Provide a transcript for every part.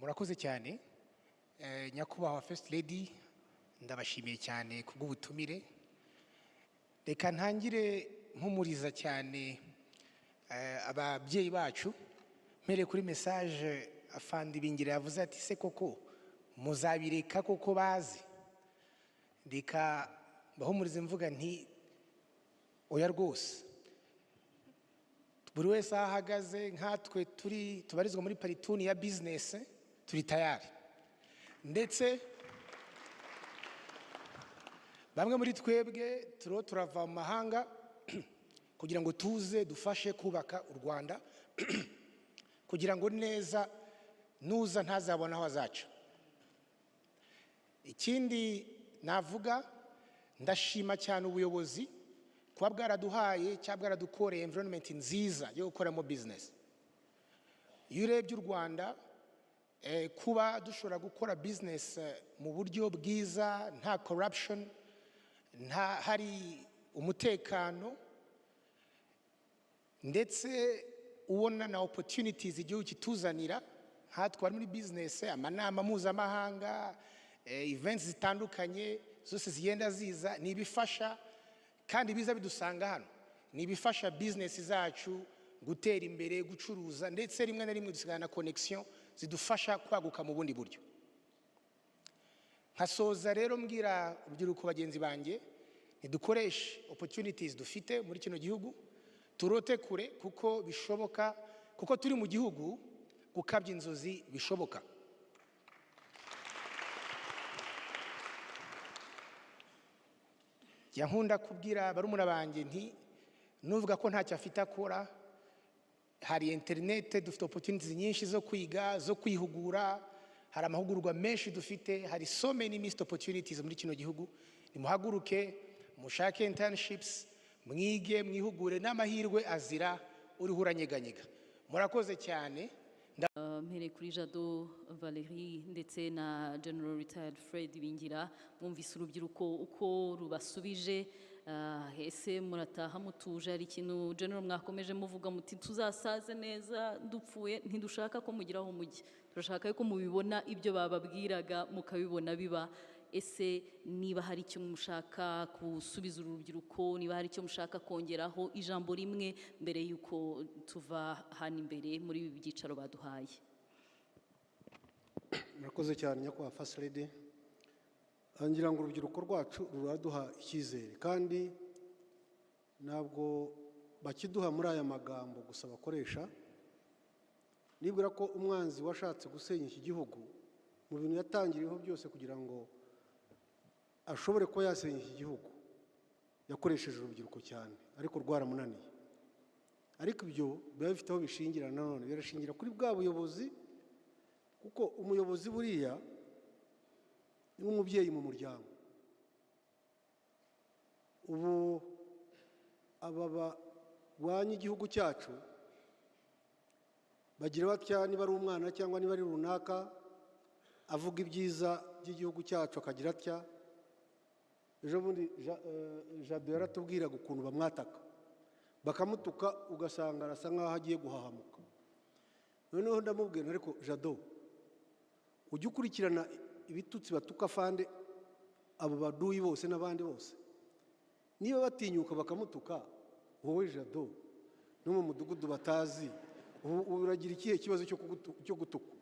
murakoze cyane nyakubahwa First Lady ndabashimiye cyane kubw'ubutumire. Reka ntangire mpumuriza cyane ababyeyi bacu mpere kuri message afandi Bingira yavuze ati se koko muzabireka koko bazi. Reka bahumurize mvuga nti oya rwose, buri wese ahagaze nkatwe tubarizwa muri parituni ya business turi tayari, ndetse bamwe muri twebwe turava mu mahanga kugira ngo tuze dufashe kubaka u Rwanda kugira ngo neza nuza ntazabona aho azaca. Ikindi navuga, ndashima cyane ubuyobozi kuba bwaraduhaye cyangwa bwaradukoreye environment nziza yo gukoramo business. Iyo urebye u Rwanda kuba dushobora gukora business mu buryo bwiza, nta corruption, nta hari umutekano, ndetse ubona na opportunities igihugu kituzanira, hatwara muri business, amanama mpuzamahanga, events zitandukanye zose zigenda ziza, nibifasha kandi biza bidusanga hano, nibifasha business zacu gutera imbere, gucuruza, ndetse rimwe na rimwe dusigana na connection zidufasha kwaguka mu bundi buryo. Nkasoza rero mbwira urubyiruko bagenzi banjye, nidukoreshe opportunities dufite muri kino gihugu, turote kure kuko bishoboka, kuko turi mu gihugu gukabya inzozi bishoboka. Yankunda kubwira barumuna banjye nti nuvuga ko ntacyo afite akora, hari internet, dufite opportunities nyinshi zo kwiga, zo kwihugura, hari amahugurwa menshi dufite, hari so many missed opportunities muri kino gihugu. Nimuhaguruke mushake internships, mwige, mwihugure, n'amahirwe azira uriho uranyeganyega. Murakoze cyane. Mpere kuri Jado Valerie ndetse na General Retired Fred Bingira, mwumvise urubyiruko uko rubasubije, ese murataha mutuje? Ari ikintu General mwakomeje muvuga muti tuzasaze neza dupfuye, ntidushaka ko mugiraho mujye, turashaka ko mubibona ibyo bababwiraga mukabibona biba. Ese niba hari icyo mushaka gusubiza urubyiruko, niba hari icyo mushaka kongeraho, ijambo rimwe mbere yuko tuva hano imbere muri ibi byicaro baduhaye. Murakoze cyane nyakubahwa First Lady. Ngira ngo urubyiruko rwacu ruraduha icyizere, kandi ntabwo bakiduha muri aya magambo gusa bakoresha. Nibwira ko umwanzi washatse gusenya iki gihugu mu bintu yatangiriyeho byose kugira ngo ashobore ko yasenya iki gihugu, yakoresheje urubyiruko cyane, ariko rwaramunaniye. Ariko ibyo biba bifite aho bishingira, nanone birashingira kuri bwa buyobozi, kuko umuyobozi buriya ni umubyeyi mu muryango. Ubu aba barwanya igihugu cyacu bagira batya, niba ari umwana cyangwa niba ari runaka avuga ibyiza by'igihugu cyacu akagira atya. Ejo bundi Jado yaratubwiraga ukuntu bamwataka bakamutuka, ugasanga arasa nk'aho agiye guhahamuka. Noneho ndamubwira, ariko Jado, ujye ukurikirana ibitutsi batuka fande, abo baduyi bose n'abandi bose, niba batinyuka bakamutuka, wowe Jado no mu mudugudu batazi, uragira ikihe kibazo cyo gutuka?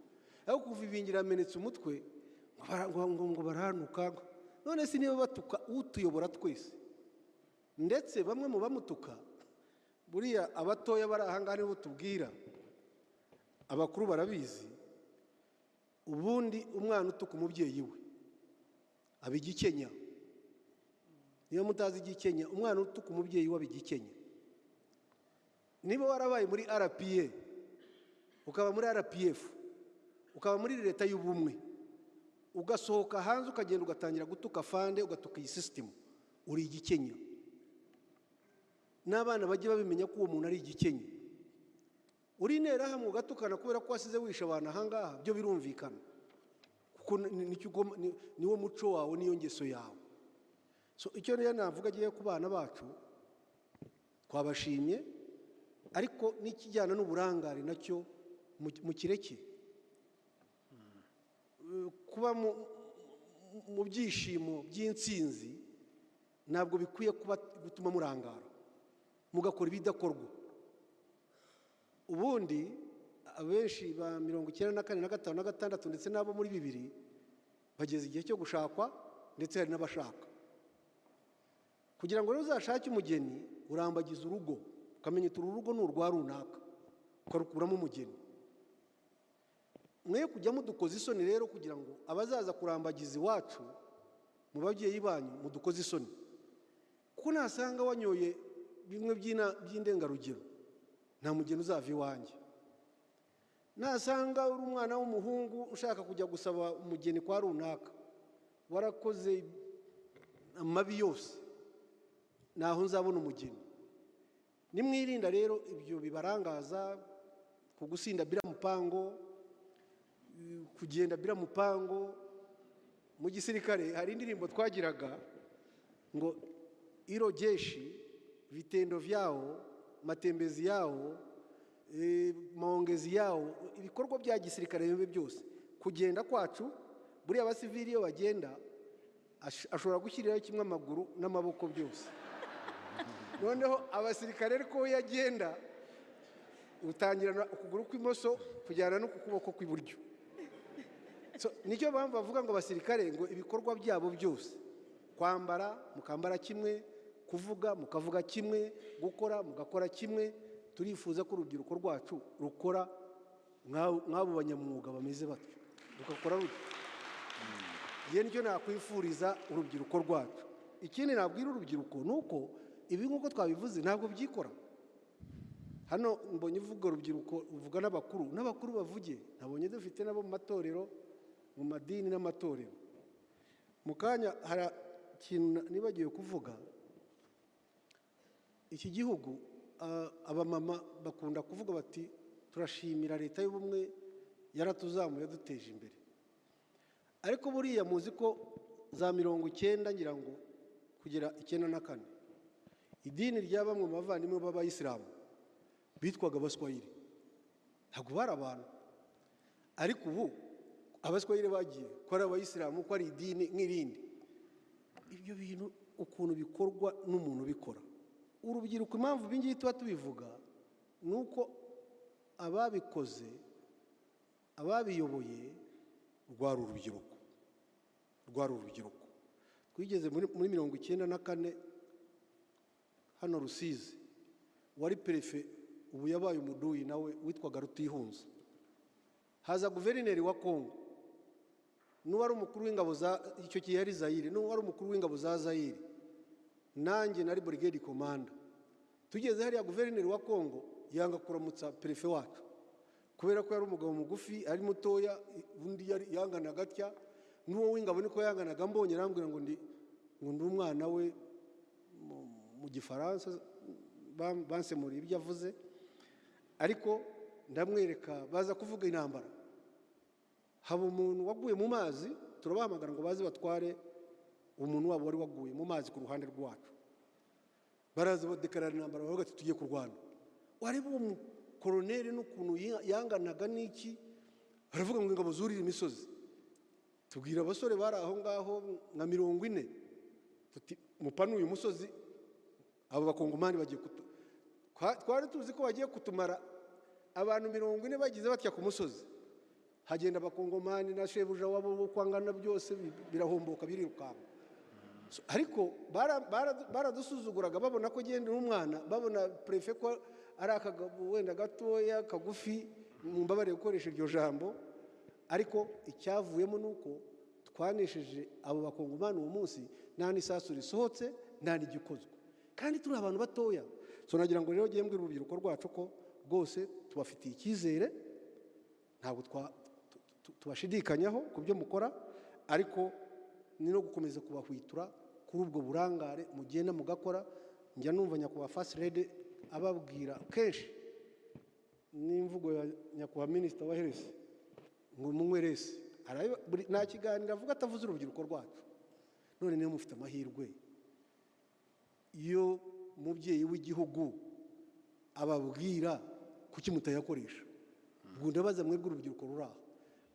Aho kuva Ibingira amenetse umutwe ngo barahanuka. None si niba batuka utuyobora twese, ndetse bamwe mu bamutuka buriya abatoya bari ahangana nibo tubwira, abakuru barabizi. Ubundi umwana utuka umubyeyi we aba igikenya. Niyo mutazi igikenya, umwana utuka umubyeyi we aba igikenya. Niba warabaye muri RPA, ukaba muri RPF, ukaba muri leta y'ubumwe, ugasohoka hanze ukagenda ugatangira gutuka fande, ugatuka iyi system, uri igikenya. N'abana bajye babimenya ko uwo muntu ari igikenya. Uri nera hamwe ugatukana kubera ko wasize wisha abantu ahangaha, byo birumvikana, kuko niwo muco wawe, niyo ngeso yawe. So icyo rero navuga agiye ku bana bacu, twabashimye, ariko n'ikijyana n'uburangare nacyo mukireke. kuba mu byishimo by'intsinzi ntabwo bikwiye kuba gutuma murangara mugakora ibidakorwa. Ubundi abenshi ba 94 na 5 na 6 ndetse n'abo muri 2 bageze igihe cyo gushakwa, ndetse hari n'abashaka. Kugira ngo rero uzashake umugeni urambagiza urugo, ukamenya uru rugo ni urwa runaka, ukarukuramo umugeni. Mwe kujya mudukoza isoni rero kugira ngo abazaza kurambagiza iwacu mu babyeyi banyu mudukoze isoni, kuko nasanga wanyoye bimwe by'indengarugero nta mugeni uzava iwanjye. Nasanga uri umwana w'umuhungu ushaka kujya gusaba umugeni kwa runaka, warakoze amabi yose, naho nzabona umugeni. Nimwirinda rero ibyo bibarangaza, kugusinda bila mupango, kugenda bila mupango. Mu gisirikare hari indirimbo twagiraga ngo iro jeshi vitendo vyao matembezi yao maongezi yao, ibikorwa bya gisirikare bibe byose. Kugenda kwacu buri abasivili iyo bagenda ashobora gushyiriraho kimwe amaguru n'amaboko byose. Noneho abasirikare ariko yagenda utangirana ukuguru kw'imoso kujyana no kukuboko kw'iburyo. Nicyo bamva bavuga ngo abasirikare ngo ibikorwa byabo byose, kwambara mukambara kimwe, kuvuga mukavuga kimwe, gukora mugakora kimwe. Turifuza ko urubyiruko rwacu rukora nk'abo banyamwuga bameze batyo, rugakora rutyo. Ye nicyo nakwifuriza urubyiruko rwacu. Ikindi nabwira urubyiruko nuko ibi nk'uko twabivuze ntabwo byikora. Hano mbonye uvuga urubyiruko uvuga n'abakuru bavuge, nabonye dufite nabo mu matorero, mu madini n'amatorero. Mu kanya hari ikintu nibagiwe kuvuga. Iki gihugu abamama bakunda kuvuga bati turashimira leta y'ubumwe yaratuzamuye duteje imbere. Ariko buriya muzi ko za 90 ngira ngo kugera 94 idini rya bamwe mu bavandimwe b'abayisilamu bitwaga abaswahili, ntabwo bari abantu. Ariko ubu abaswahili bagiye ko ari abayisilamu, ko ari idini nk'irindi. Ibyo bintu ukuntu bikorwa n'umuntu bikora. Urubyiruko impamvu bingiye tuba tubivuga nuko ababikoze, ababiyoboye rwari urubyiruko. Twigeze muri 94 hano Rusizi, wari perefe ubu yabaye umuduyi nawe witwaga Rutihunza. Haza guverineri wa Kongo, n'uwari umukuru w'ingabo za icyo gihe yari Zaire, n'uwari umukuru w'ingabo za Zaire, nanjye nari brigade commander. Tugeze hariya guverineri wa Kongo yanga kuramutsa perefe wacu kubera ko yari umugabo mugufi, ari mutoya, undi yari yangana gatya. N'uwo w'ingabo niko yanganaga, mbonye arambwira ngo ndi umwana we mu Gifaransa, bansemura ibyo yavuze. Ariko ndamwereka, baza kuvuga intambara, haba umuntu waguye mu mazi, turabahamagara ngo baze batware umuntu wabo wari waguye mu mazi ku ruhande rwacu. Baraza badekarara intambara, bavuga ati tugiye kurwana. Wareba uwo koroneri n'ukuntu yanganaga n'iki, baravuga ngo ingabo zurira imisozi. Tubwira abasore bari aho ngaho nka 40 tuti mupanu uyu musozi abo bakongomani bagiye twari tuzi ko bagiye kutumara abantu 40 bagize batya ku musozi. Hagenda abakongomani na shebuja wabo kwangana byose birahomboka birirukanka. Ariko baradusuzuguraga, babona ko genda n'umwana, babona prefe ko ari akagabo wenda gatoya kagufi, mumbabarire gukoresha iryo jambo. Ariko icyavuyemo nuko twanesheje abo bakongomani uwo munsi, nta n'isasu risohotse, nta n'igikozwe, kandi turi abantu batoya. Nagira ngo rero ngiye mbwira urubyiruko rwacu ko rwose tubafitiye icyizere, ntabwo tubashidikanyaho ku byo mukora, ariko ni no gukomeza kubahwitura kuri ubwo burangare mugenda mugakora. Njya numva nyakubahwa First Lady ababwira kenshi n'imvugo ya nyakubahwa Minisita wa Health ngo munywerese, nta kiganiro avuga atavuze urubyiruko rwacu. None niyo mufite amahirwe, iyo umubyeyi w'igihugu ababwira kuki mutayakoresha. Ubwo ndabaza mwebwe urubyiruko ruri aha,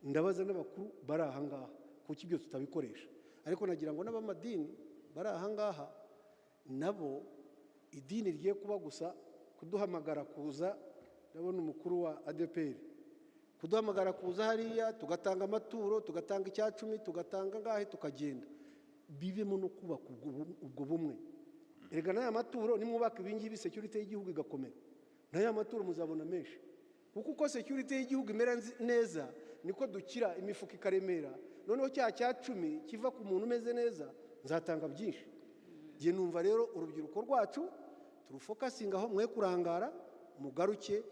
ndabaza n'abakuru bari aha ngaha, kuki ibyo tutabikoresha. Ariko nagira ngo n'abamadini bari aha ngaha nabo idini rigiye kuba gusa kuduhamagara kuza, ndabona umukuru wa ADEPR kuduhamagara kuza hariya tugatanga amaturo, tugatanga icyacumi, tugatanga ngahe tukagenda, bivemo no kubaka ubwo bumwe. Erega n'aya maturo nimwubaka ibingibi security y'igihugu igakomera, n'aya maturo muzabona menshi, kuko uko security y'igihugu imera neza niko dukira, imifuka ikaremera, noneho cyacumi kiva ku muntu umeze neza nzatanga byinshi. Ngiye numva rero urubyiruko rwacu turufokasinga aho, mwe kurangara, mugaruke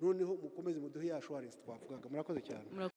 noneho mukomeze muduhe ya assurance twavugaga. Murakoze cyane.